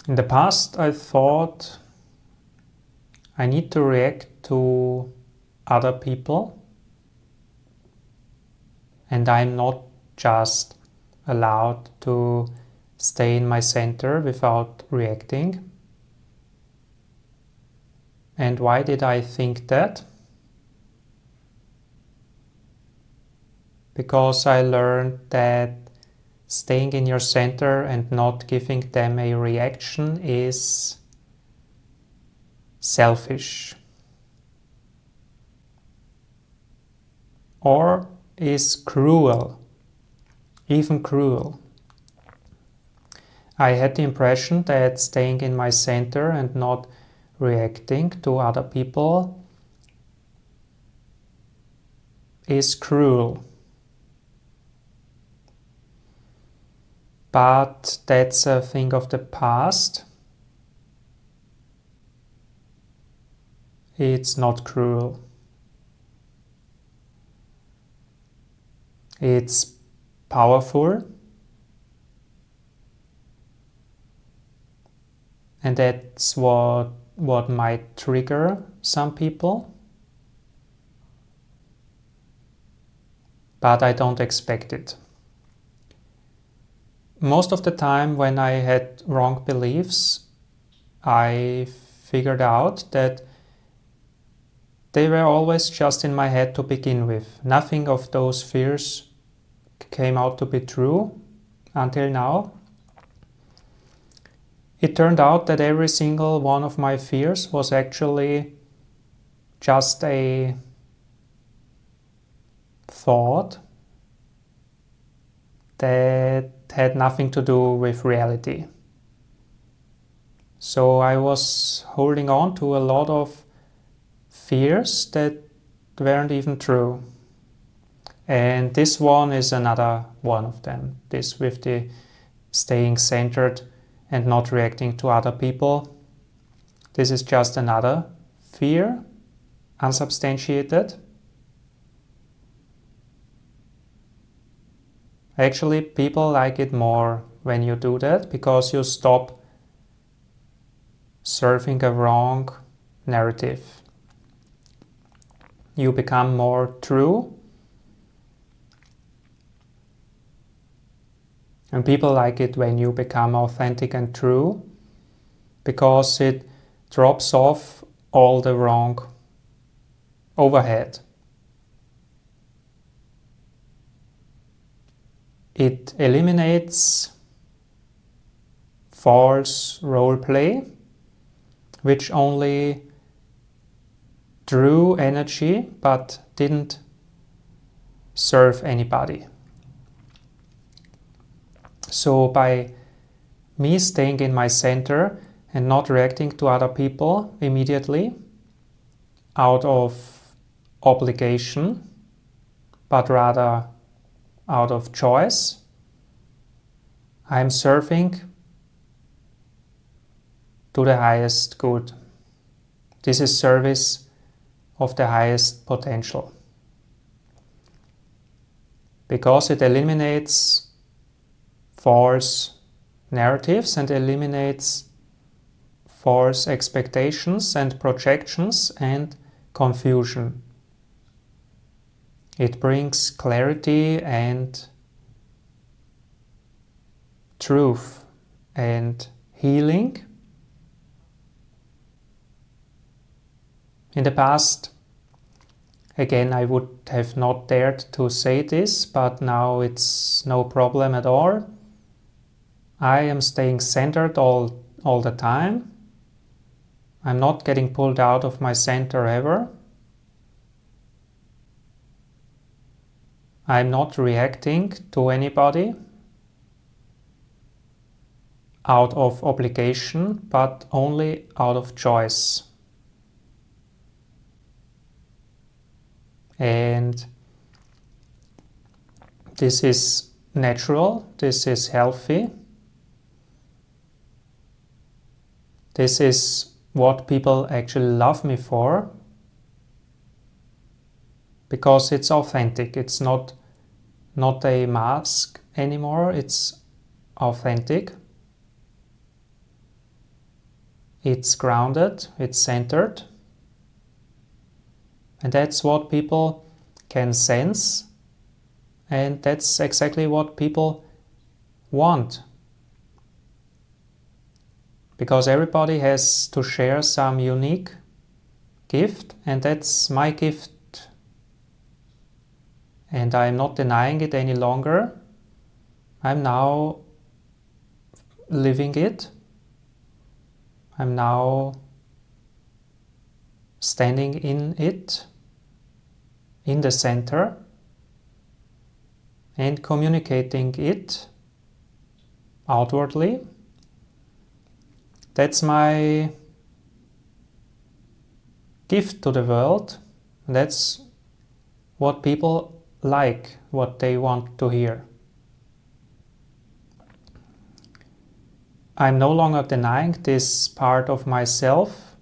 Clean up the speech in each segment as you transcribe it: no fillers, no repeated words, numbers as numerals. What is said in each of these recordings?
In the past, I thought I need to react to other people, and I'm not just allowed to stay in my center without reacting. And why did I think that? Because I learned that staying in your center and not giving them a reaction is selfish, or is cruel, even cruel. I had the impression that staying in my center and not reacting to other people is cruel. But that's a thing of the past. It's not cruel. It's powerful. And that's what might trigger some people. But I don't expect it. Most of the time when I had wrong beliefs, I figured out that they were always just in my head to begin with. Nothing of those fears came out to be true until now. It turned out that every single one of my fears was actually just a thought that had nothing to do with reality. So I was holding on to a lot of fears that weren't even true. And this one is another one of them. This with the staying centered and not reacting to other people. This is just another fear, unsubstantiated. Actually, people like it more when you do that because you stop serving a wrong narrative. You become more true. And people like it when you become authentic and true because it drops off all the wrong overhead. It eliminates false role play, which only drew energy but didn't serve anybody. So by me staying in my center and not reacting to other people immediately out of obligation, but rather out of choice, I'm serving to the highest good. This is service of the highest potential. Because it eliminates false narratives and eliminates false expectations and projections and confusion. It brings clarity and truth and healing. In the past, again, I would have not dared to say this, but now it's no problem at all. I am staying centered all the time. I'm not getting pulled out of my center ever. I'm not reacting to anybody out of obligation, but only out of choice. And this is natural, this is healthy. This is what people actually love me for, because it's authentic. It's not a mask anymore, it's authentic. it's grounded, it's centered. And that's what people can sense, and that's exactly what people want. Because everybody has to share some unique gift, and that's my gift. And I'm not denying it any longer. I'm now living it. I'm now standing in it, in the center, and communicating it outwardly. That's my gift to the world. That's what people like, what they want to hear. I'm no longer denying this part of myself.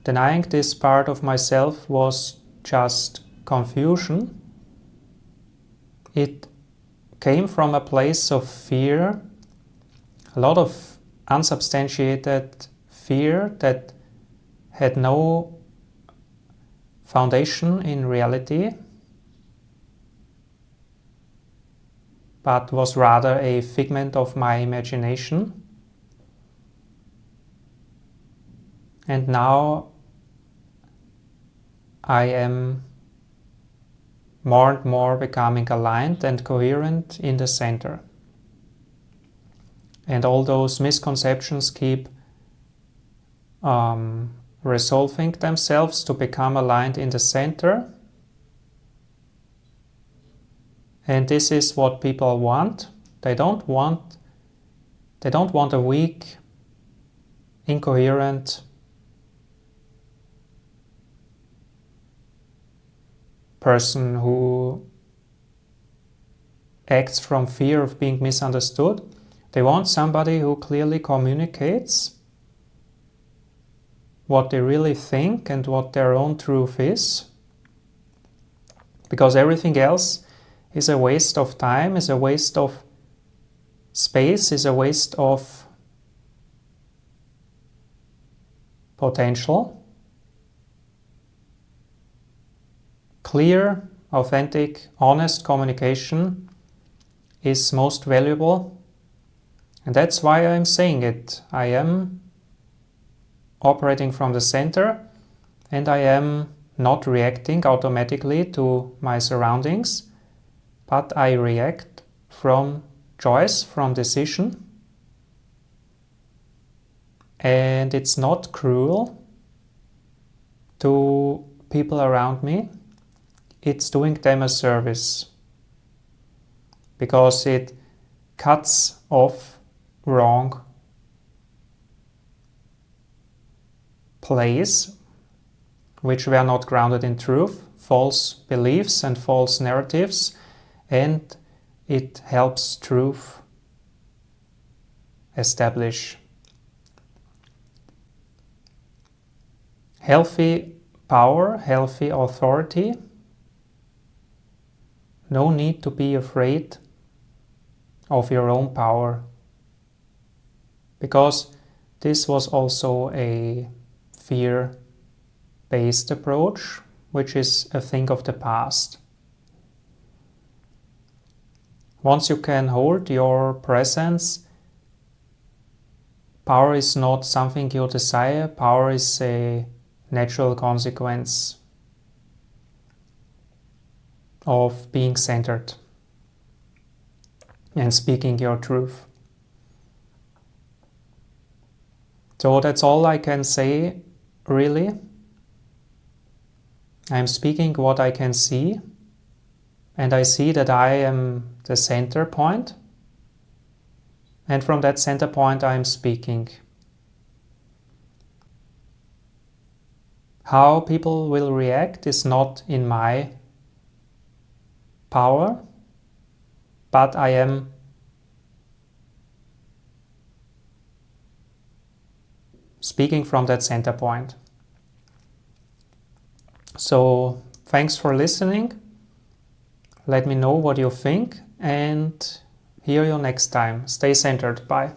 Denying this part of myself was just confusion. It came from a place of fear, a lot of unsubstantiated fear that had no foundation in reality, but was rather a figment of my imagination. And now I am more and more becoming aligned and coherent in the center. And all those misconceptions keep resolving themselves to become aligned in the center. And this is what people want. They don't want a weak, incoherent person who acts from fear of being misunderstood. They want somebody who clearly communicates what they really think and what their own truth is. Because everything else is a waste of time, is a waste of space, is a waste of potential. Clear, authentic, honest communication is most valuable. And that's why I'm saying it. I am operating from the center, and I am not reacting automatically to my surroundings, but I react from choice, from decision. And it's not cruel to people around me. It's doing them a service, because it cuts off wrong plays which were not grounded in truth, false beliefs and false narratives, and it helps truth establish. Healthy power, healthy authority. No need to be afraid of your own power, because this was also a fear-based approach, which is a thing of the past. Once you can hold your presence, power is not something you desire, power is a natural consequence of being centered and speaking your truth. So that's all I can say, really. I'm speaking what I can see, and I see that I am the center point, and from that center point I am speaking. How people will react is not in my power, but I am speaking from that center point. So thanks for listening. Let me know what you think, and hear you next time. Stay centered. Bye.